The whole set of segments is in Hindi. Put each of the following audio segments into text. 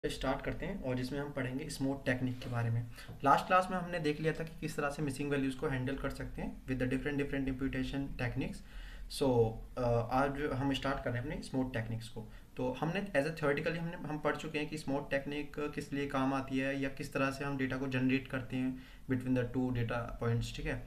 स्टार्ट करते हैं और जिसमें हम पढ़ेंगे स्मूथ टेक्निक के बारे में। लास्ट क्लास में हमने देख लिया था कि किस तरह से मिसिंग वैल्यूज़ को हैंडल कर सकते हैं with the different different imputation techniques. So आज हम स्टार्ट कर रहे हैं अपने स्मूथ टेक्निक्स को। तो हमने एज ए थ्योरेटिकली हम पढ़ चुके हैं कि स्मूथ टेक्निक किस लिए काम आती है या किस तरह से हम डेटा को जनरेट करते हैं between the two data points, ठीक है।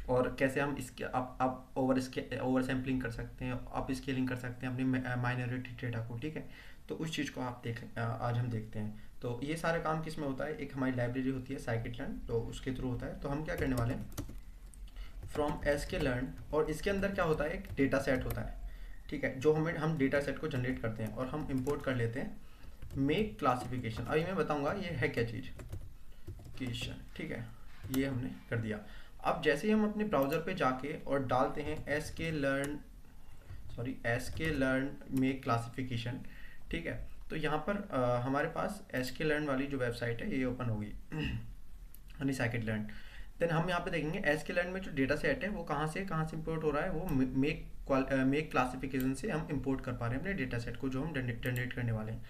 और कैसे हम इसके अब ओवर सैम्पलिंग कर सकते हैं, अप स्केलिंग कर सकते हैं अपने माइनॉरिटी डेटा को, ठीक है। तो उस चीज़ को आज हम देखते हैं। तो ये सारा काम किस में होता है, एक हमारी लाइब्रेरी होती है scikit-learn, तो उसके थ्रू होता है। तो हम क्या करने वाले हैं, फ्रॉम sklearn, और इसके अंदर क्या होता है, एक डेटा सेट होता है, ठीक है, जो हम डेटा सेट को जनरेट करते हैं और हम इंपोर्ट कर लेते हैं मेक क्लासिफिकेशन। अभी मैं बताऊंगा ये है क्या चीज़, क्वेश्चन, ठीक है। ये हमने कर दिया। अब जैसे ही हम अपने ब्राउज़र पे जाके और डालते हैं sklearn मेक क्लासिफिकेशन, ठीक है। तो यहाँ पर हमारे पास sklearn वाली जो वेबसाइट है ये ओपन होगी यानी scikit-learn। देन हम यहाँ पे देखेंगे sklearn में जो डेटा सेट है वो कहाँ से इंपोर्ट हो रहा है, वो मेक क्लासिफिकेशन से हम इंपोर्ट कर पा रहे हैं अपने डेटा सेट को जो हम जनरेट करने वाले हैं।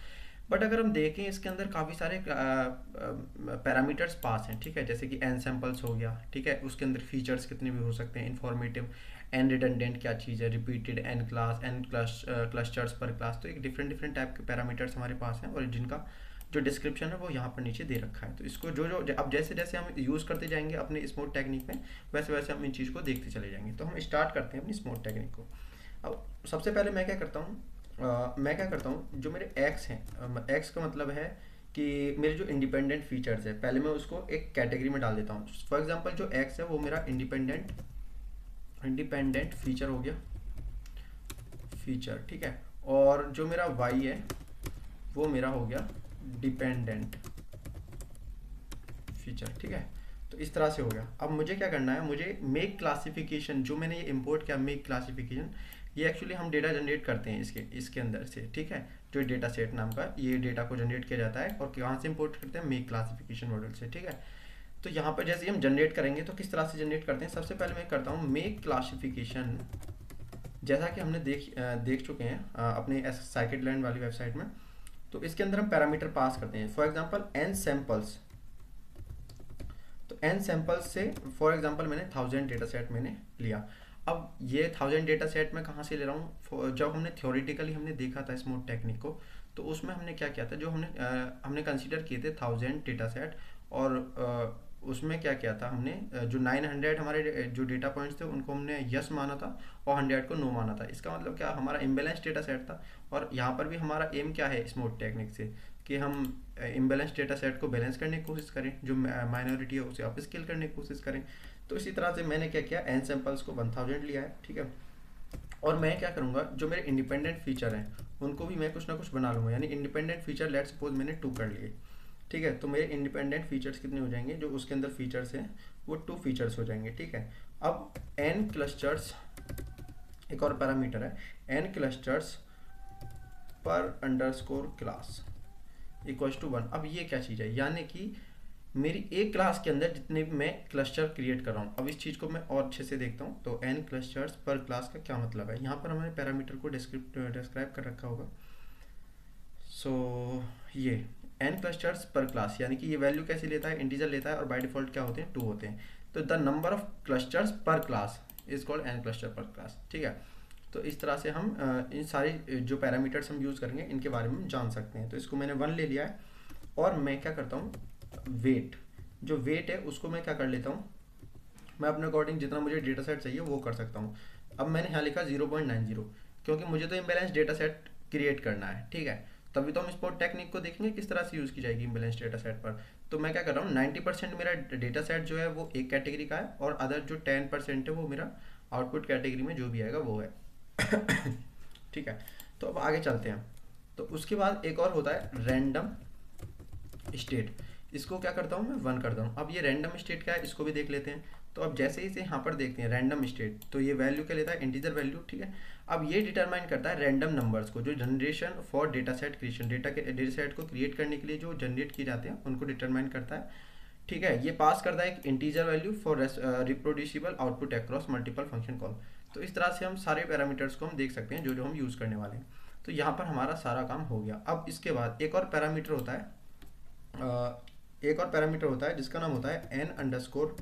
बट अगर हम देखें इसके अंदर काफ़ी सारे पैरामीटर्स पास हैं, ठीक है, जैसे कि एन सैम्पल्स हो गया, ठीक है, उसके अंदर फीचर्स कितने भी हो सकते हैं, इन्फॉर्मेटिव, एन रिडंडेंट क्या चीज़ है, repeated, N class, N clusters पर क्लास। तो एक डिफरेंट डिफरेंट टाइप के पैरामीटर्स हमारे पास हैं और जिनका जो डिस्क्रिप्शन है वो यहाँ पर नीचे दे रखा है। तो इसको अब जैसे जैसे हम यूज़ करते जाएंगे अपने स्मूथ टेक्निक में, वैसे वैसे हम इन चीज़ को देखते चले जाएंगे। तो हम स्टार्ट करते हैं अपनी स्मूथ टेक्निक को। अब सबसे पहले मैं क्या करता हूँ, जो मेरे एक्स हैं, एक्स का मतलब है कि मेरे जो इंडिपेंडेंट फीचर्स है, पहले मैं उसको एक कैटेगरी में डाल देता हूँ। फॉर एग्जांपल जो एक्स है वो मेरा इंडिपेंडेंट फीचर हो गया, फीचर, ठीक है। और जो मेरा वाई है वो मेरा हो गया डिपेंडेंट फीचर, ठीक है। तो इस तरह से हो गया। अब मुझे क्या करना है, मुझे मेक क्लासिफिकेशन, जो मैंने ये इंपोर्ट किया मेक क्लासिफिकेशन, ये एक्चुअली हम डेटा जनरेट करते हैं इसके अंदर से, ठीक है। जो डेटा सेट नाम का ये डेटा को जनरेट किया जाता है और कहाँ से इंपोर्ट करते हैं, मेक क्लासिफिकेशन मॉडल से, ठीक है। तो यहाँ पर जैसे हम जनरेट करेंगे तो किस तरह से जनरेट करते हैं, सबसे पहले मैं करता हूँ मेक क्लासिफिकेशन, जैसा कि हमने देख चुके हैं अपने scikit-learn वाली वेबसाइट में। तो इसके अंदर हम पैरामीटर पास करते हैं, फॉर एग्जांपल एन सैम्पल्स। तो एन सैम्पल्स से फॉर एग्जांपल मैंने 1000 डेटा सेट मैंने लिया। अब ये 1000 डेटा सेट मैं कहाँ से ले रहा हूँ, जब हमने थ्योरेटिकली हमने देखा था स्मूथ टेक्निक को, तो उसमें हमने क्या किया था, जो हमने कंसीडर किए थे 1000 डेटा सेट, और उसमें क्या किया था हमने, जो 900 हमारे जो डेटा पॉइंट्स थे उनको हमने यस माना था और 100 को नो माना था। इसका मतलब क्या, हमारा इम्बेलेंस डेटा सेट था। और यहाँ पर भी हमारा एम क्या है स्मूथ टेक्निक से, कि हम इम्बेलेंस डेटा सेट को बैलेंस करने की कोशिश करें, जो माइनॉरिटी है उसे अप स्केल करने की कोशिश करें। तो इसी तरह से मैंने क्या किया, एन सैम्पल्स को 1000 लिया है, ठीक है। और मैं क्या करूँगा, जो मेरे इंडिपेंडेंट फीचर हैं उनको भी मैं कुछ ना कुछ बना लूँगा, यानी इंडिपेंडेंट फीचर लेट सपोज मैंने 2 कर लिए, ठीक है। तो मेरे इंडिपेंडेंट फीचर्स कितने हो जाएंगे, जो उसके अंदर फीचर्स हैं वो 2 फीचर्स हो जाएंगे, ठीक है। अब एन क्लस्टर्स, एक और पैरामीटर है, एन क्लस्टर्स पर अंडरस्कोर क्लास इक्वल्स टू 1। अब ये क्या चीज़ है, यानी कि मेरी एक क्लास के अंदर जितने भी मैं क्लस्टर क्रिएट कर रहा हूँ। अब इस चीज़ को मैं और अच्छे से देखता हूँ। तो एन क्लस्टर्स पर क्लास का क्या मतलब है, यहाँ पर हमारे पैरामीटर को डिस्क्राइब कर रखा होगा। सो ये एन क्लस्टर्स पर क्लास, यानी कि ये वैल्यू कैसे लेता है, इंटीजर लेता है, और बाय डिफॉल्ट क्या होते हैं, 2 होते हैं। तो द नंबर ऑफ क्लस्टर्स पर class is called an cluster पर क्लास, ठीक है। तो इस तरह से हम इन सारी जो पैरामीटर्स हम यूज़ करेंगे इनके बारे में जान सकते हैं। तो इसको मैंने 1 ले लिया है, और मैं क्या करता हूँ, वेट, जो वेट है उसको मैं क्या कर लेता हूँ, मैं अपने अकॉर्डिंग जितना मुझे डेटा सेट चाहिए वो कर सकता हूँ। अब मैंने यहाँ लिखा 0.90, क्योंकि मुझे तो इम्बेलेंस डेटा सेट क्रिएट करना है, ठीक है। तभी तो हम स्पॉट टेक्निक को देखेंगे किस तरह से यूज़ की जाएगी इम्बेलेंस डेटा सेट पर। तो मैं क्या कर रहा हूँ, 90% मेरा डेटा सेट जो है वो एक कैटेगरी का है, और अदर जो 10% है वो मेरा आउटपुट कैटेगरी में जो भी आएगा वो है ठीक है। तो अब आगे चलते हैं। तो उसके बाद एक और होता है रैंडम स्टेट, इसको क्या करता हूँ मैं 1 करता हूँ। अब ये रैंडम स्टेट क्या है इसको भी देख लेते हैं। तो अब जैसे ही इसे यहाँ पर देखते हैं रैंडम स्टेट, तो ये वैल्यू क्या लेता है, इंटीजर वैल्यू, ठीक है। अब ये डिटरमाइन करता है रैंडम नंबर्स को, जो generation for data set creation, data set को क्रिएट करने के लिए जो जनरेट किए जाते हैं उनको डिटरमाइन करता है, ठीक है। ये पास करता है एक integer value for reproducible output across multiple function call. तो इस तरह से हम सारे पैरामीटर्स को हम देख सकते हैं जो जो हम यूज़ करने वाले हैं। तो यहाँ पर हमारा सारा काम हो गया। अब इसके बाद एक और पैरामीटर होता है, जिसका नाम होता है n अंडरस्कोर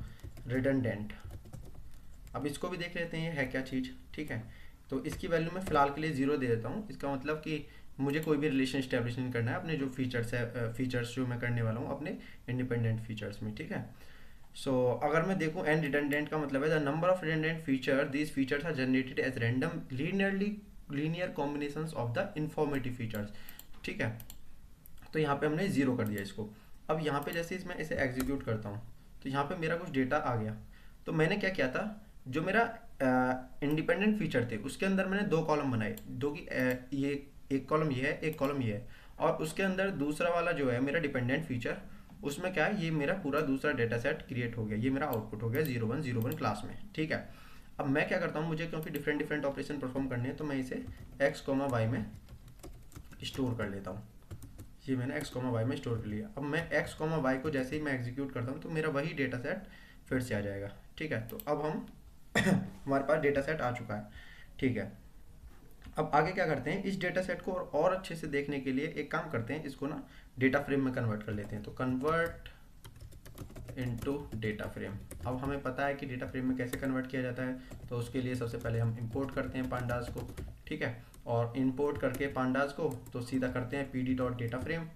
रिडंडेंट। अब इसको भी देख लेते हैं ये है क्या चीज़। ठीक है, तो इसकी वैल्यू मैं फ़िलहाल के लिए 0 दे देता हूँ। इसका मतलब कि मुझे कोई भी रिलेशन स्टैब्लिश नहीं करना है अपने जो फीचर्स है, फीचर्स जो मैं करने वाला हूँ अपने इंडिपेंडेंट फीचर्स में। ठीक है, सो अगर मैं देखूँ n रिडंडेंट का मतलब है the number of redundant feature these features are generated as random linear combinations of the informative features. ठीक है, तो यहाँ पे हमने 0 कर दिया इसको। अब यहाँ पे जैसे इसमें इसे एग्जीक्यूट करता हूँ तो यहाँ पे मेरा कुछ डेटा आ गया। तो मैंने क्या किया था, जो मेरा इंडिपेंडेंट फीचर थे उसके अंदर मैंने 2 कॉलम बनाए, दो की ये एक कॉलम ये है, एक कॉलम ये है, और उसके अंदर दूसरा वाला जो है मेरा डिपेंडेंट फीचर, उसमें क्या है, ये मेरा पूरा दूसरा डेटा सेट क्रिएट हो गया। ये मेरा आउटपुट हो गया 0101 क्लास में। ठीक है, अब मैं क्या करता हूँ, मुझे क्योंकि डिफरेंट ऑपरेशन परफॉर्म करने हैं तो मैं इसे x, y में स्टोर कर लेता हूँ। ये मैंने x, y में स्टोर कर लिया। अब मैं x, y को जैसे ही मैं एग्जीक्यूट करता हूँ तो मेरा वही डेटा सेट फिर से आ जाएगा। ठीक है, तो अब हम हमारे पास डेटा सेट आ चुका है। ठीक है, अब आगे क्या करते हैं, इस डेटा सेट को और अच्छे से देखने के लिए एक काम करते हैं, इसको ना डेटा फ्रेम में कन्वर्ट कर लेते हैं। तो कन्वर्ट इनटू डेटा फ्रेम। अब हमें पता है कि डेटा फ्रेम में कैसे कन्वर्ट किया जाता है, तो उसके लिए सबसे पहले हम इंपोर्ट करते हैं पांडास को। ठीक है, और इंपोर्ट करके पांडास को तो सीधा करते हैं pd dot data frame,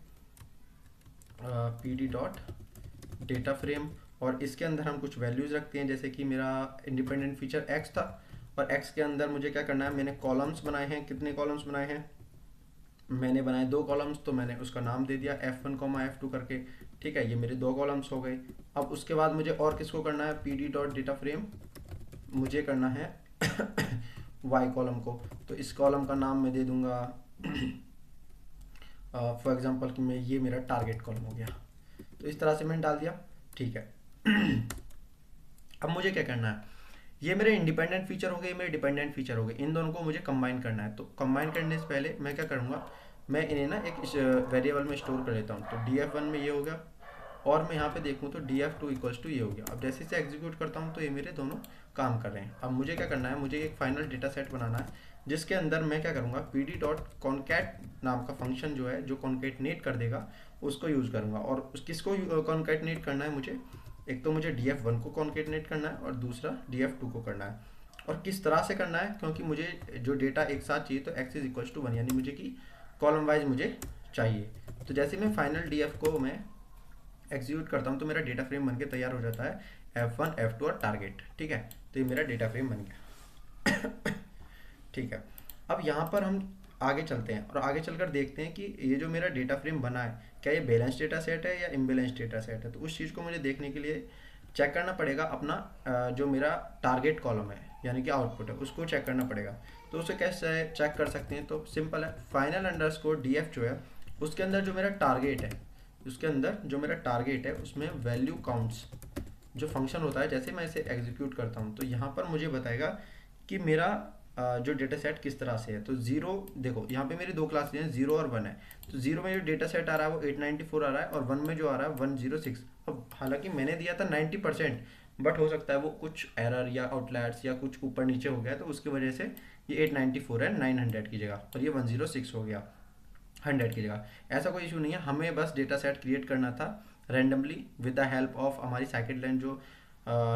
pd dot data frame, और इसके अंदर हम कुछ वैल्यूज़ रखते हैं। जैसे कि मेरा इंडिपेंडेंट फीचर x था और x के अंदर मुझे क्या करना है, मैंने कॉलम्स बनाए हैं। कितने कॉलम्स बनाए हैं, मैंने बनाए 2 कॉलम्स, तो मैंने उसका नाम दे दिया f1, f2 करके। ठीक है, ये मेरे 2 कॉलम्स हो गए। अब उसके बाद मुझे और किसको करना है, pd डॉट डेटा फ्रेम, मुझे करना है y कॉलम को। तो इस कॉलम का नाम मैं दे दूंगा फॉर एग्जांपल कि मैं, ये मेरा टारगेट कॉलम हो गया। तो इस तरह से मैंने डाल दिया। ठीक है अब मुझे क्या करना है, ये मेरे इंडिपेंडेंट फीचर हो गए, मेरे डिपेंडेंट फीचर हो गए, इन दोनों को मुझे कंबाइन करना है। तो कंबाइन करने से पहले मैं क्या करूँगा, मैं इन्हें ना एक वेरिएबल में स्टोर कर लेता हूँ। तो df1 में ये हो गया, और मैं यहाँ पे देखूँ तो df2 इक्वल्स टू ये हो गया। अब जैसे इसे एग्जीक्यूट करता हूँ तो ये मेरे दोनों काम कर रहे हैं। अब मुझे क्या करना है, मुझे एक फाइनल डेटा सेट बनाना है, जिसके अंदर मैं क्या करूँगा, pd डॉट कॉन्कैट नाम का फंक्शन जो है, जो कॉन्कैटनेट कर देगा, उसको यूज़ करूँगा। और किसको कॉन्कैटनेट करना है, मुझे एक तो मुझे df1 को कॉन्केटनेट करना है और दूसरा df2 को करना है। और किस तरह से करना है, क्योंकि मुझे जो डेटा एक साथ चाहिए, तो x इज इक्वल्स टू 1, यानी मुझे कि कॉलम वाइज मुझे चाहिए। तो जैसे मैं फाइनल df को मैं एग्जीक्यूट करता हूँ तो मेरा डेटा फ्रेम बनके तैयार हो जाता है f1, f2 और टारगेट। ठीक है, तो ये मेरा डेटा फ्रेम बन गया। ठीक है, अब यहाँ पर हम आगे चलते हैं और आगे चलकर देखते हैं कि ये जो मेरा डेटा फ्रेम बना है, क्या ये बैलेंस डेटा सेट है या इम्बैलेंस डेटा सेट है। तो उस चीज़ को मुझे देखने के लिए चेक करना पड़ेगा अपना जो मेरा टारगेट कॉलम है, यानी कि आउटपुट है, उसको चेक करना पड़ेगा। तो उसे कैसे चेक कर सकते हैं, तो सिंपल है, फाइनल अंडरस्कोर df जो है, उसके अंदर जो मेरा टारगेट है, उसमें वैल्यू काउंट्स जो फंक्शन होता है, जैसे मैं इसे एग्जीक्यूट करता हूँ तो यहाँ पर मुझे बताएगा कि मेरा जो डेटा सेट किस तरह से है। तो 0, देखो यहाँ पे मेरी 2 क्लास हैं, 0 और 1 है। तो 0 में जो डेटा सेट आ रहा है वो 894 आ रहा है, और 1 में जो आ रहा है 106। अब हालांकि मैंने दिया था 90%, बट हो सकता है वो कुछ एरर या आउटलायर्स या कुछ ऊपर नीचे हो गया, तो उसकी वजह से ये 894 है 900 की जगह, और ये 106 हो गया 100 की जगह। ऐसा कोई इशू नहीं है, हमें बस डेटा सेट क्रिएट करना था randomly with the help of हमारी scikit-learn जो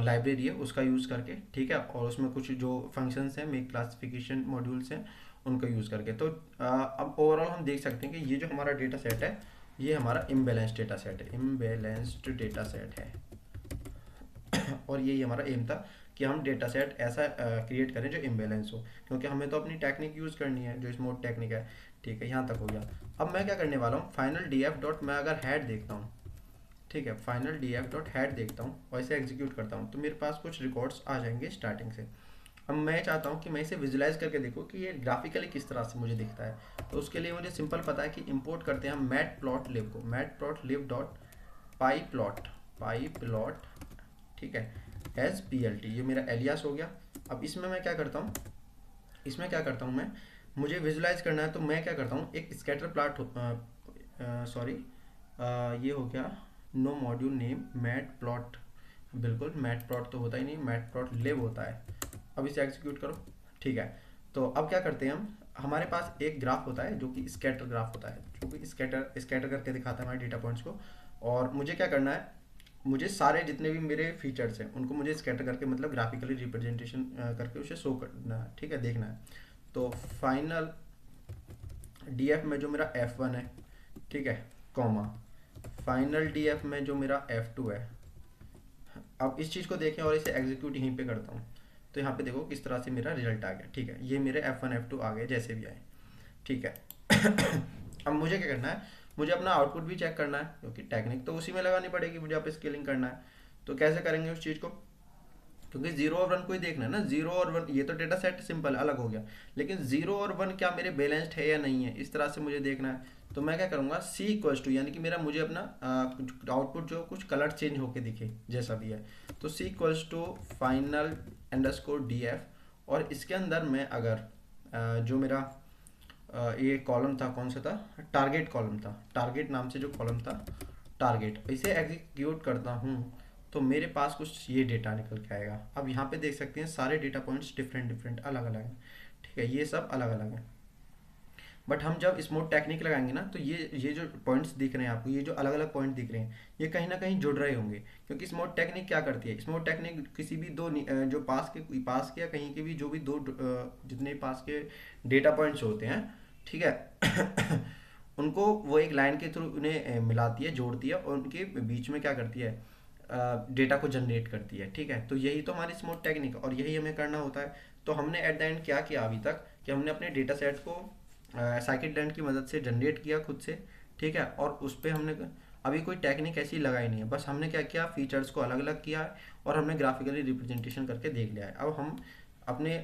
लाइब्रेरी है उसका यूज़ करके। ठीक है, और उसमें कुछ जो फंक्शंस हैं, मेक क्लासिफिकेशन मॉड्यूल्स हैं, उनका यूज़ करके। तो अब ओवरऑल हम देख सकते हैं कि ये जो हमारा डेटा सेट है, ये हमारा इम्बैलेंस्ड डेटा सेट है, और यही हमारा एम था कि हम डेटा सेट ऐसा क्रिएट करें जो इम्बैलेंस हो, क्योंकि हमें तो अपनी टेक्निक यूज़ करनी है जो स्मूथ टेक्निक है। ठीक है, यहाँ तक हो गया। अब मैं क्या करने वाला हूँ, फाइनल df डॉट, मैं अगर हेड देखता हूँ, ठीक है, फाइनल df डॉट हेड देखता हूँ और इसे एग्जीक्यूट करता हूँ, तो मेरे पास कुछ रिकॉर्ड्स आ जाएंगे स्टार्टिंग से। अब मैं चाहता हूँ कि मैं इसे विजुलाइज करके देखूँ कि ये ग्राफिकली किस तरह से मुझे दिखता है। तो उसके लिए मुझे सिंपल पता है कि इंपोर्ट करते हैं हम मैटप्लॉटलिब को, मैटप्लॉटलिब डॉट पाई प्लॉट, ठीक है, एज plt, ये मेरा एलियास हो गया। अब इसमें मैं क्या करता हूँ, मैं, मुझे विजुलाइज करना है, तो मैं क्या करता हूँ, एक स्कैटर प्लॉट ये हो गया नो मॉड्यूल नेम मैटप्लॉट, बिल्कुल मैटप्लॉट तो होता ही नहीं, मैटप्लॉटलिब होता है। अब इसे एग्जीक्यूट करो। ठीक है, तो अब क्या करते हैं हम, हमारे पास एक ग्राफ होता है जो कि स्कैटर ग्राफ होता है, जो कि स्कैटर स्कैटर करके दिखाता है हमारे डेटा पॉइंट्स को। और मुझे क्या करना है, मुझे सारे जितने भी मेरे फीचर्स हैं उनको मुझे स्कैटर करके मतलब ग्राफिकली रिप्रेजेंटेशन करके उसे शो करना है, ठीक है, देखना है। तो फाइनल डीएफ में जो मेरा F1 है, ठीक है, कॉमा फाइनल डीएफ में जो मेरा F2 है। अब इस चीज़ को देखें और इसे एग्जीक्यूट यहीं पे करता हूँ, तो यहाँ पे देखो किस तरह से मेरा रिजल्ट आ गया, ठीक है, ये मेरे F1 F2 आ गए जैसे भी आए, ठीक है। अब मुझे क्या करना है, मुझे अपना आउटपुट भी चेक करना है, क्योंकि टेक्निक तो उसी में लगानी पड़ेगी, मुझे आप स्केलिंग करना है। तो कैसे करेंगे उस चीज़ को, क्योंकि जीरो और वन को ही देखना है ना, जीरो और वन ये तो डेटा सेट सिंपल अलग हो गया, लेकिन जीरो और वन क्या मेरे बैलेंस्ड है या नहीं है, इस तरह से मुझे देखना है। तो मैं क्या करूँगा, सी इक्वल्स टू, यानी कि मेरा मुझे अपना आउटपुट जो कुछ कलर चेंज होके दिखे जैसा भी है, तो C equals to final underscore D F. और इसके अंदर मैं अगर जो मेरा ये कॉलम था, कौन सा था, टारगेट कॉलम था, टारगेट नाम से जो कॉलम था, टारगेट, इसे एग्जीक्यूट करता हूँ तो मेरे पास कुछ ये डेटा निकल के आएगा। अब यहाँ पे देख सकते हैं सारे डेटा पॉइंट्स डिफरेंट डिफरेंट अलग अलग हैं, ठीक है, ये सब अलग अलग हैं। बट हम जब स्मूथ टेक्निक लगाएंगे ना, तो ये जो पॉइंट्स दिख रहे हैं आपको, ये जो अलग अलग पॉइंट दिख रहे हैं, ये कहीं ना कहीं जुड़ रहे होंगे, क्योंकि स्मूथ टेक्निक क्या करती है, स्मूथ टेक्निक किसी भी दो जो पास के या कहीं के भी जो भी दो जितने पास के डेटा पॉइंट्स होते हैं, ठीक है, उनको वो एक लाइन के थ्रू उन्हें मिलाती है, जोड़ती है, और उनके बीच में क्या करती है, डेटा को जनरेट करती है, ठीक है। तो यही तो हमारी स्मूथ टेक्निक और यही हमें करना होता है। तो हमने एट द एंड क्या किया अभी तक, कि हमने अपने डेटा सेट को साइकिट लेंथ की मदद से जनरेट किया खुद से, ठीक है, और उस पर हमने अभी कोई टेक्निक ऐसी लगाई नहीं है, बस हमने क्या किया, फीचर्स को अलग अलग किया है और हमने ग्राफिकली रिप्रेजेंटेशन करके देख लिया है। अब हम अपने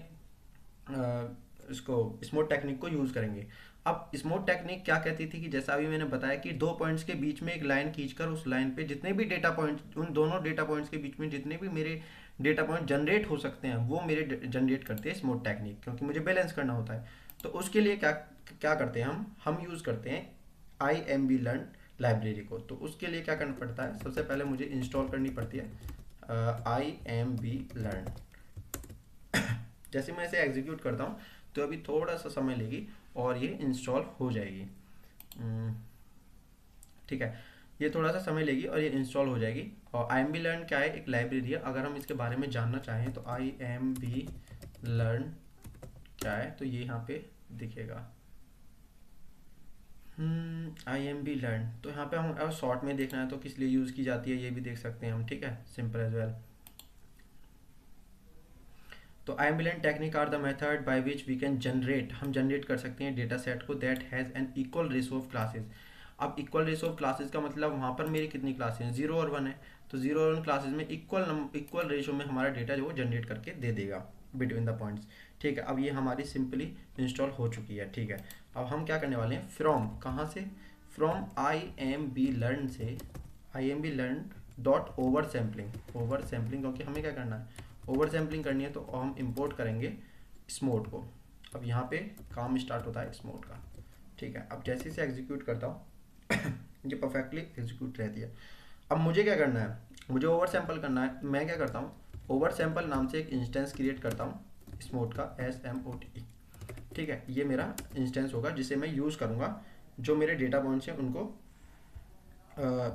इसको स्मूथ टेक्निक को यूज़ करेंगे। अब स्मूथ टेक्निक क्या कहती थी कि जैसा अभी मैंने बताया कि दो पॉइंट्स के बीच में एक लाइन खींचकर उस लाइन पे जितने भी डेटा पॉइंट्स, उन दोनों डेटा पॉइंट्स के बीच में जितने भी मेरे डेटा पॉइंट जनरेट हो सकते हैं वो मेरे जनरेट करते हैं स्मूथ टेक्निक, क्योंकि मुझे बैलेंस करना होता है। तो उसके लिए क्या क्या करते हैं हम यूज़ करते हैं आई एम बी लर्न लाइब्रेरी को। तो उसके लिए क्या करना पड़ता है, सबसे पहले मुझे इंस्टॉल करनी पड़ती है आई एम बी लर्न। जैसे मैं इसे एग्जीक्यूट करता हूँ तो अभी थोड़ा सा समय लेगी और ये इंस्टॉल हो जाएगी, ठीक है, ये थोड़ा सा समय लेगी और ये इंस्टॉल हो जाएगी। और आई एम बी लर्न क्या है, एक लाइब्रेरी है, अगर हम इसके बारे में जानना चाहें तो आई एम बी लर्न क्या है, तो ये यहाँ पे दिखेगा आई एम बी लर्न। तो यहाँ पे हम शॉर्ट में देखना है तो किस लिए यूज़ की जाती है ये भी देख सकते हैं हम, ठीक है, सिंपल एज वेल। तो I M B learn technique are the method by which we can generate, हम जनरेट कर सकते हैं डेटा सेट को that has an equal ratio of classes. अब इक्वल रेशो ऑफ क्लासेज का मतलब वहाँ पर मेरी कितनी क्लासेज हैं, जीरो और वन है, तो जीरो और वन क्लासेज में इक्वल रेशो में हमारा डेटा जो वो जनरेट करके दे देगा बिटवीन द पॉइंट्स, ठीक है। अब ये हमारी सिंपली इंस्टॉल हो चुकी है, ठीक है। अब हम क्या करने वाले हैं, फ्रॉम कहाँ से, from I M B learn से, I M B learn dot over sampling, क्योंकि हमें क्या करना है, ओवर सैम्पलिंग करनी है, तो हम इंपोर्ट करेंगे स्मूथ को। अब यहाँ पे काम स्टार्ट होता है स्मूथ का, ठीक है। अब जैसे से एग्जीक्यूट करता हूँ ये परफेक्टली एग्जीक्यूट रहती है। अब मुझे क्या करना है, मुझे ओवर सैम्पल करना है। मैं क्या करता हूँ, ओवर सैम्पल नाम से एक इंस्टेंस क्रिएट करता हूँ स्मूथ का, SMOTE, ठीक है। ये मेरा इंस्टेंस होगा जिसे मैं यूज़ करूँगा जो मेरे डेटा पॉइंट्स हैं उनको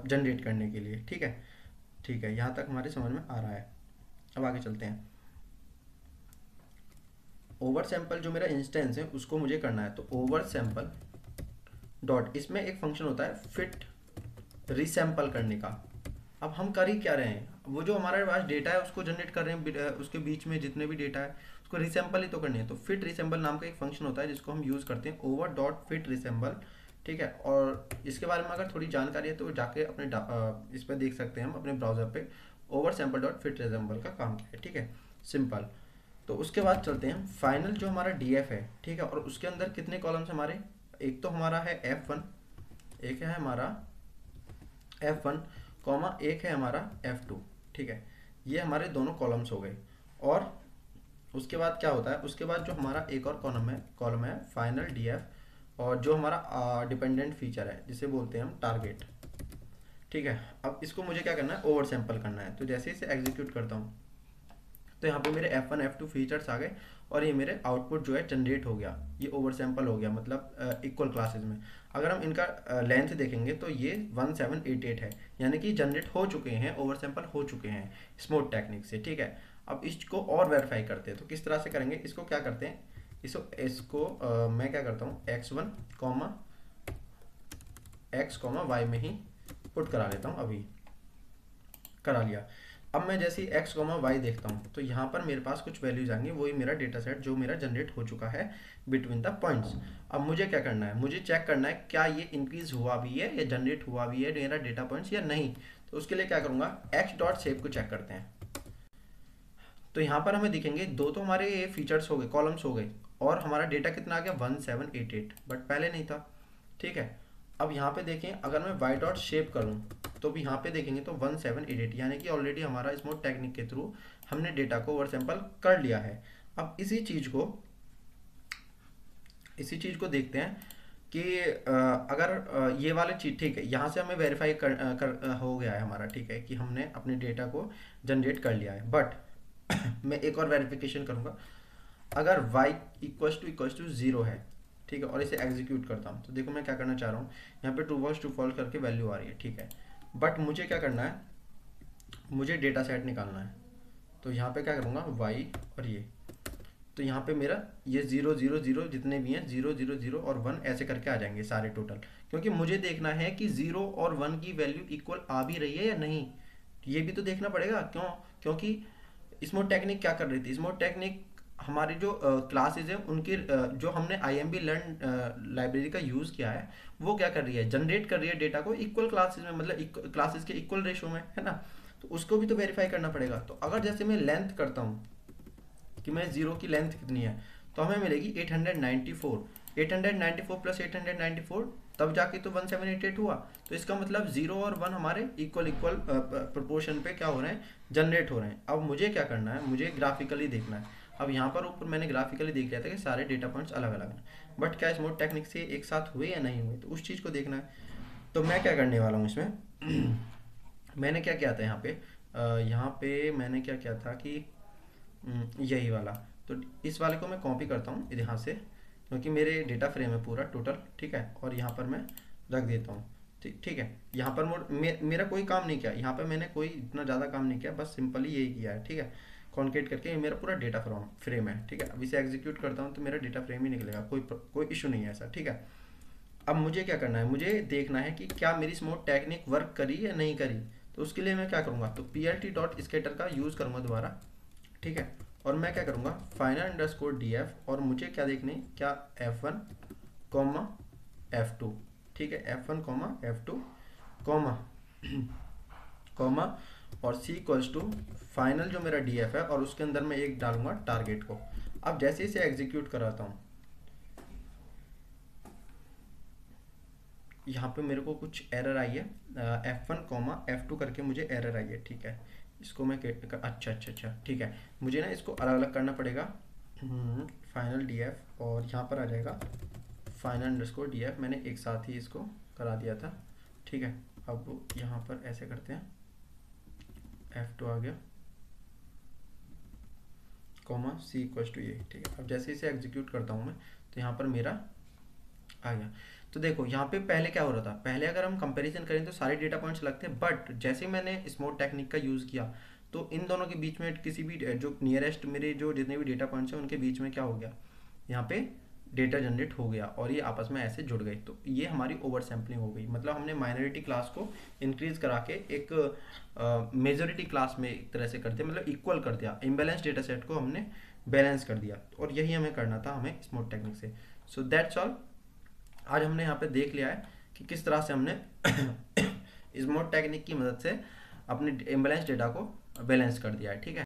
जनरेट करने के लिए, ठीक है, ठीक है। यहाँ तक हमारे समझ में आ रहा है। अब आगे चलते हैं। ओवर सैम्पल जो मेरा इंस्टेंस है उसको मुझे करना है, तो ओवर सैम्पल डॉट, इसमें एक फंक्शन होता है फिट रीसैम्पल करने का। अब हम कर ही क्या रहे हैं, वो जो हमारे पास डेटा है उसको जनरेट कर रहे हैं, उसके बीच में जितने भी डेटा है उसको रिसैम्पल ही तो करनी है। तो फिट रिसैम्पल नाम का एक फंक्शन होता है जिसको हम यूज़ करते हैं, ओवर डॉट फिट रिसैम्पल, ठीक है। और इसके बारे में अगर थोड़ी जानकारी है तो जाके अपने इस पर देख सकते हैं हम अपने ब्राउज़र पे, ओवर सैम्पल डॉट फिट रिसैम्पल का काम क्या है, ठीक है, सिंपल। तो उसके बाद चलते हैं फाइनल जो हमारा DF है, ठीक है, और उसके अंदर कितने कॉलम्स हमारे, एक तो हमारा है F1, एक है हमारा F1 कॉमा एक है हमारा F2, ठीक है, ये हमारे दोनों कॉलम्स हो गए। और उसके बाद क्या होता है, उसके बाद जो हमारा एक और कॉलम है फाइनल DF, और जो हमारा डिपेंडेंट फीचर है जिसे बोलते हैं हम टारगेट, ठीक है। अब इसको मुझे क्या करना है, ओवर सैम्पल करना है। तो जैसे इसे एग्जीक्यूट करता हूँ तो यहाँ पे मेरे F1 F2 फीचर्स आ गए और ये मेरे आउटपुट जो है जनरेट हो गया, ये ओवर सैंपल हो गया, मतलब इक्वल क्लासेस में। अगर हम इनका लेंथ देखेंगे तो ये 1788 है, यानी कि जनरेट हो चुके हैं, ओवर सैंपल हो चुके हैं स्मूथ टेक्निक से, ठीक है। अब इसको और वेरीफाई करते हैं, तो किस तरह से करेंगे, इसको क्या करते हैं, इसको मैं क्या करता हूँ x1 comma x comma y में ही पुट करा लेता हूँ, अभी करा लिया। अब मैं जैसे ही x कॉमा y देखता हूँ तो यहाँ पर मेरे पास कुछ वैल्यूज आएंगे, वही मेरा डेटा सेट जो मेरा जनरेट हो चुका है बिटवीन द पॉइंट्स। अब मुझे क्या करना है, मुझे चेक करना है क्या ये इंक्रीज हुआ भी है या जनरेट हुआ भी है मेरा डेटा पॉइंट्स या नहीं। तो उसके लिए क्या करूँगा, x डॉट शेप को चेक करते हैं। तो यहाँ पर हमें दिखेंगे दो तो हमारे ये फीचर्स हो गए, कॉलम्स हो गए, और हमारा डेटा कितना आ गया 1788, बट पहले नहीं था, ठीक है। अब यहाँ पे देखें, अगर मैं y डॉट शेप करूँ तो भी यहाँ पे देखेंगे तो 1788, यानी कि ऑलरेडी हमारा स्मूथ टेक्निक के थ्रू हमने डेटा को ओवर सैंपल कर लिया है। अब इसी चीज़ को देखते हैं कि अगर ये वाले चीज ठीक है, यहाँ से हमें वेरीफाई हो गया है हमारा, ठीक है, कि हमने अपने डेटा को जनरेट कर लिया है। बट मैं एक और वेरिफिकेशन करूँगा, अगर y इक्वल्स टू 0 है, ठीक है, और इसे एग्जीक्यूट करता हूँ तो देखो मैं क्या करना चाह रहा हूँ, यहाँ पे ट्रू फॉल्स करके वैल्यू आ रही है, ठीक है। बट मुझे क्या करना है, मुझे डेटा सेट निकालना है। तो यहाँ पे क्या करूँगा, y और ये, तो यहाँ पे मेरा ये 0 0 0 जितने भी हैं 0 0 0 और 1 ऐसे करके आ जाएंगे सारे टोटल, क्योंकि मुझे देखना है कि 0 और 1 की वैल्यू इक्वल आ भी रही है या नहीं, ये भी तो देखना पड़ेगा। क्योंकि स्मूथ टेक्निक क्या कर रही थी, स्मूथ टेक्निक हमारी जो क्लासेज हैं उनकी जो हमने IMB लर्न लाइब्रेरी का यूज़ किया है, वो क्या कर रही है, जनरेट कर रही है डेटा को इक्वल क्लासेज में, मतलब क्लासेज के इक्वल रेशो में, है ना। तो उसको भी तो वेरीफाई करना पड़ेगा। तो अगर जैसे मैं लेंथ करता हूँ कि मैं 0 की लेंथ कितनी है, तो हमें मिलेगी 894 प्लस 894, तब जाके तो 1788 हुआ। तो इसका मतलब 0 और 1 हमारे इक्वल प्रोपोर्शन पे क्या हो रहे हैं, जनरेट हो रहे हैं। अब मुझे क्या करना है, मुझे ग्राफिकली देखना है। अब यहाँ पर ऊपर मैंने ग्राफिकली देख लिया था कि सारे डेटा पॉइंट्स अलग अलग हैं, बट क्या स्मूथ टेक्निक से एक साथ हुए या नहीं हुए, तो उस चीज़ को देखना है। तो मैं क्या करने वाला हूँ इसमें मैंने क्या किया था यहाँ पे मैंने क्या किया था कि यही वाला, तो इस वाले को मैं कॉपी करता हूँ यहाँ से, क्योंकि मेरे डेटा फ्रेम है पूरा टोटल, ठीक है, और यहाँ पर मैं रख देता हूँ, ठीक है। यहाँ पर मेरा कोई काम नहीं किया, यहाँ पर मैंने कोई इतना ज़्यादा काम नहीं किया, बस सिंपली यही किया है, ठीक है। कॉन्केट करके ये मेरा पूरा डेटा फ्रेम है, ठीक है। अब इसे एग्जीक्यूट करता हूँ तो मेरा डेटा फ्रेम ही निकलेगा, कोई इशू नहीं है ऐसा, ठीक है। अब मुझे क्या करना है, मुझे देखना है कि क्या मेरी स्मूथ टेक्निक वर्क करी या नहीं करी। तो उसके लिए मैं क्या करूँगा, तो plt.scatter का यूज़ करूँगा दोबारा, ठीक है। और मैं क्या करूँगा, final_df, और मुझे क्या देखने, क्या f1 कॉमा f2, ठीक है, f1 कॉमा f2 कॉमा और c इक्वल्स टू फाइनल जो मेरा df है, और उसके अंदर मैं एक डालूंगा टारगेट को। अब जैसे इसे एग्जीक्यूट कराता हूँ, यहाँ पे मेरे को कुछ एरर आई है, f1 कॉमा f2 करके मुझे एरर आई है, ठीक है। इसको मैं अच्छा ठीक है, मुझे ना इसको अलग अलग करना पड़ेगा। फाइनल df और यहाँ पर आ जाएगा final_df, मैंने एक साथ ही इसको करा दिया था, ठीक है। अब यहाँ पर ऐसे करते हैं, f2 आ गया कॉमा c इक्वल्स टू ये, ठीक है। अब जैसे इसे एग्जीक्यूट करता हूँ मैं, तो यहाँ पर मेरा आ गया। तो देखो यहाँ पे पहले क्या हो रहा था, पहले अगर हम कंपैरिजन करें तो सारे डेटा पॉइंट्स लगते हैं, बट जैसे मैंने स्मूथ टेक्निक का यूज़ किया तो इन दोनों के बीच में किसी भी जो नियरेस्ट मेरे जो जितने भी डेटा पॉइंट्स हैं उनके बीच में क्या हो गया, यहाँ पे डेटा जनरेट हो गया और ये आपस में ऐसे जुड़ गए। तो ये हमारी ओवर सैम्पलिंग हो गई, मतलब हमने माइनॉरिटी क्लास को इंक्रीज करा के एक मेजोरिटी क्लास में एक तरह से कर दिया, मतलब इक्वल कर दिया, इम्बैलेंस डेटा सेट को हमने बैलेंस कर दिया, और यही हमें करना था हमें स्मूथ टेक्निक से। So that's all. आज हमने यहाँ पे देख लिया है कि किस तरह से हमने स्मूथ टेक्निक की मदद से अपने इम्बैलेंस डेटा को बैलेंस कर दिया है, ठीक है।